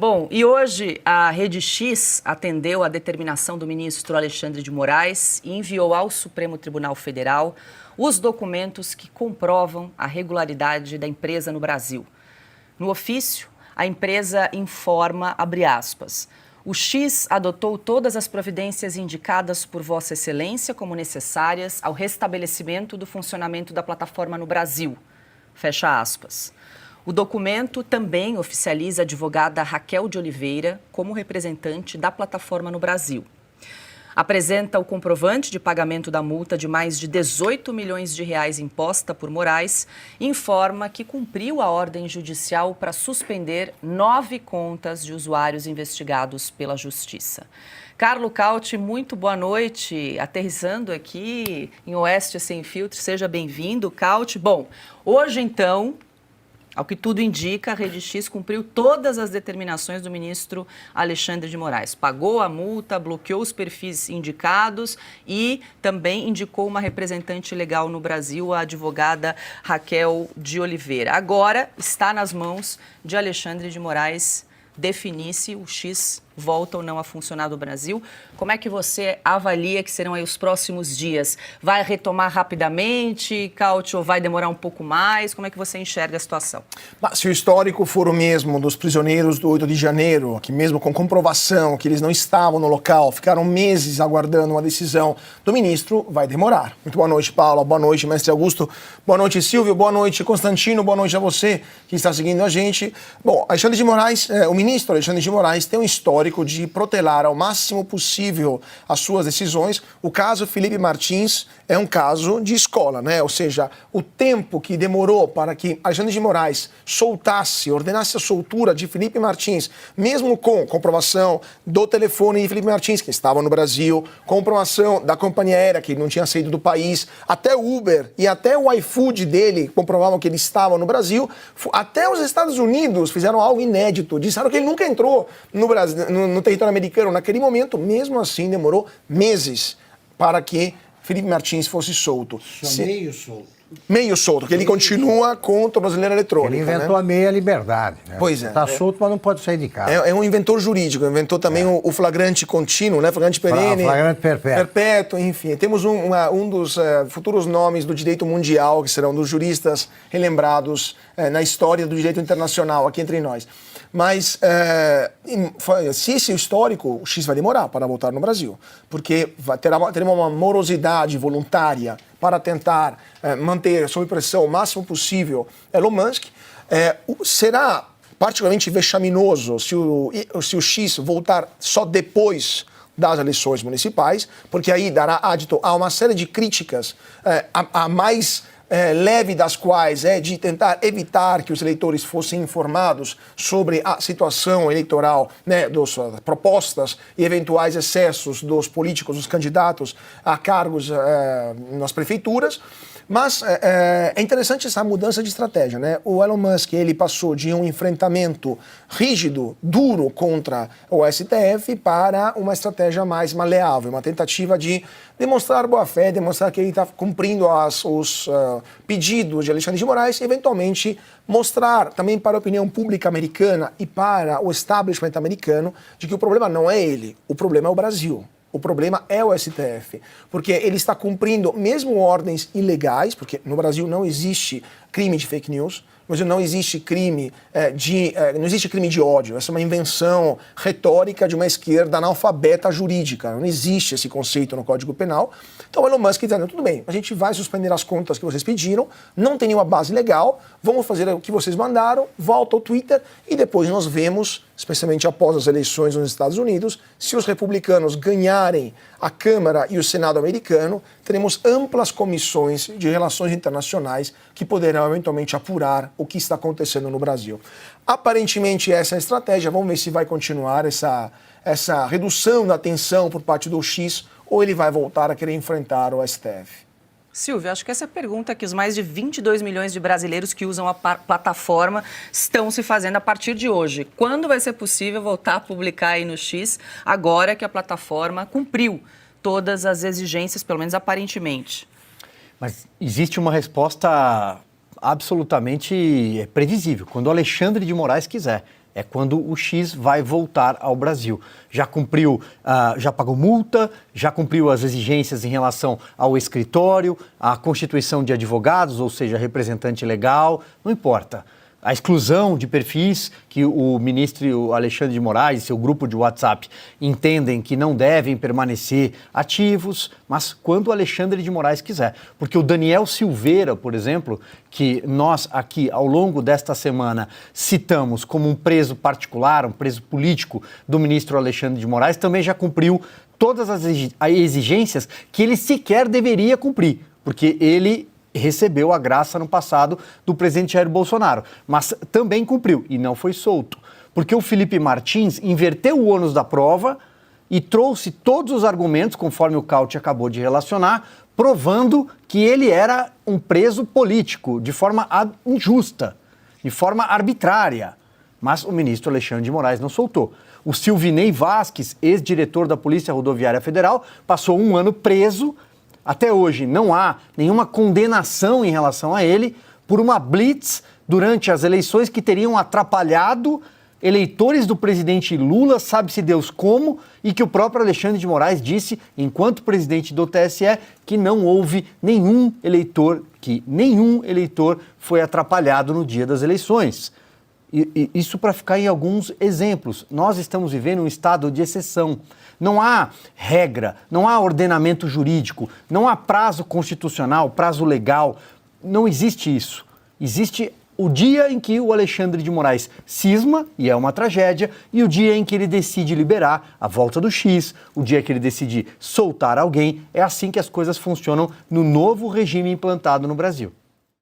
Bom, e hoje a Rede X atendeu a determinação do ministro Alexandre de Moraes e enviou ao Supremo Tribunal Federal os documentos que comprovam a regularidade da empresa no Brasil. No ofício, a empresa informa, abre aspas, o X adotou todas as providências indicadas por Vossa Excelência como necessárias ao restabelecimento do funcionamento da plataforma no Brasil. Fecha aspas. O documento também oficializa a advogada Raquel de Oliveira como representante da plataforma no Brasil. Apresenta o comprovante de pagamento da multa de mais de 18 milhões de reais imposta por Moraes e informa que cumpriu a ordem judicial para suspender 9 contas de usuários investigados pela Justiça. Carlo Cauti, muito boa noite, aterrissando aqui em Oeste Sem Filtro, seja bem-vindo, Cauti. Bom, hoje então, ao que tudo indica, a Rede X cumpriu todas as determinações do ministro Alexandre de Moraes. Pagou a multa, bloqueou os perfis indicados e também indicou uma representante legal no Brasil, a advogada Raquel de Oliveira. Agora está nas mãos de Alexandre de Moraes definir se o X volta ou não a funcionar no Brasil. Como é que você avalia que serão aí os próximos dias? Vai retomar rapidamente, Cauti, ou vai demorar um pouco mais? Como é que você enxerga a situação? Mas se o histórico for o mesmo dos prisioneiros do 8 de janeiro, que mesmo com comprovação que eles não estavam no local, ficaram meses aguardando uma decisão do ministro, vai demorar. Muito boa noite, Paula. Boa noite, mestre Augusto. Boa noite, Silvio. Boa noite, Constantino. Boa noite a você que está seguindo a gente. Bom, Alexandre de Moraes, o ministro Alexandre de Moraes tem um histórico de protelar ao máximo possível as suas decisões. O caso Felipe Martins é um caso de escola, né? Ou seja, o tempo que demorou para que Alexandre de Moraes ordenasse a soltura de Felipe Martins, mesmo com comprovação do telefone de Felipe Martins, que estava no Brasil, comprovação da companhia aérea, que ele não tinha saído do país, até o Uber e até o iFood dele comprovavam que ele estava no Brasil, até os Estados Unidos fizeram algo inédito, disseram que ele nunca entrou no Brasil, no território americano naquele momento. Mesmo assim demorou meses para que Felipe Martins fosse solto. Meio solto. Meio solto, que ele continua com tornozeleira eletrônica. Ele inventou, né, a meia liberdade, né? Pois é. Está solto, mas não pode sair de casa. É um inventor jurídico, inventou também o flagrante contínuo, né? Flagrante perene. Flagrante perpétuo. Perpétuo, enfim. Temos um dos futuros nomes do direito mundial, que serão dos juristas relembrados na história do direito internacional, aqui entre nós. Mas se esse histórico, o X vai demorar para voltar no Brasil, porque teremos uma morosidade voluntária para tentar manter sob pressão o máximo possível Elon Musk. Será particularmente vexaminoso se o X voltar só depois das eleições municipais, porque aí dará ádito a uma série de críticas, a mais leve das quais é de tentar evitar que os eleitores fossem informados sobre a situação eleitoral, né, das propostas e eventuais excessos dos políticos, dos candidatos a cargos nas prefeituras. Mas é interessante essa mudança de estratégia, né? O Elon Musk, ele passou de um enfrentamento rígido, duro contra o STF para uma estratégia mais maleável, uma tentativa de demonstrar boa-fé, demonstrar que ele está cumprindo os pedidos de Alexandre de Moraes e, eventualmente, mostrar também para a opinião pública americana e para o establishment americano de que o problema não é ele, o problema é o Brasil. O problema é o STF, porque ele está cumprindo mesmo ordens ilegais, porque no Brasil não existe crime de fake news, no Brasil não existe crime de ódio. Essa é uma invenção retórica de uma esquerda analfabeta jurídica. Não existe esse conceito no Código Penal. Então o Elon Musk está dizendo, tudo bem, a gente vai suspender as contas que vocês pediram, não tem nenhuma base legal, vamos fazer o que vocês mandaram, volta ao Twitter e depois nós vemos, especialmente após as eleições nos Estados Unidos, se os republicanos ganharem a Câmara e o Senado americano, teremos amplas comissões de relações internacionais que poderão eventualmente apurar o que está acontecendo no Brasil. Aparentemente essa é a estratégia, vamos ver se vai continuar essa redução da tensão por parte do X ou ele vai voltar a querer enfrentar o STF. Silvio, acho que essa é a pergunta que os mais de 22 milhões de brasileiros que usam a plataforma estão se fazendo a partir de hoje. Quando vai ser possível voltar a publicar aí no X, agora que a plataforma cumpriu todas as exigências, pelo menos aparentemente? Mas existe uma resposta absolutamente previsível, quando o Alexandre de Moraes quiser. É quando o X vai voltar ao Brasil. Já cumpriu, já pagou multa, já cumpriu as exigências em relação ao escritório, à constituição de advogados, ou seja, representante legal, não importa. A exclusão de perfis que o ministro Alexandre de Moraes e seu grupo de WhatsApp entendem que não devem permanecer ativos, mas quando o Alexandre de Moraes quiser. Porque o Daniel Silveira, por exemplo, que nós aqui ao longo desta semana citamos como um preso particular, um preso político do ministro Alexandre de Moraes, também já cumpriu todas as exigências que ele sequer deveria cumprir, porque ele recebeu a graça no passado do presidente Jair Bolsonaro, mas também cumpriu e não foi solto, porque o Felipe Martins inverteu o ônus da prova e trouxe todos os argumentos, conforme o Cauty acabou de relacionar, provando que ele era um preso político, de forma injusta, de forma arbitrária. Mas o ministro Alexandre de Moraes não soltou. O Silvinei Vasquez, ex-diretor da Polícia Rodoviária Federal, passou 1 ano preso. Até hoje não há nenhuma condenação em relação a ele por uma blitz durante as eleições que teriam atrapalhado eleitores do presidente Lula, sabe-se Deus como, e que o próprio Alexandre de Moraes disse, enquanto presidente do TSE, que não houve nenhum eleitor foi atrapalhado no dia das eleições. E isso para ficar em alguns exemplos. Nós estamos vivendo um estado de exceção. Não há regra, não há ordenamento jurídico, não há prazo constitucional, prazo legal. Não existe isso. Existe o dia em que o Alexandre de Moraes cisma, e é uma tragédia, e o dia em que ele decide liberar a volta do X, o dia que ele decide soltar alguém. É assim que as coisas funcionam no novo regime implantado no Brasil.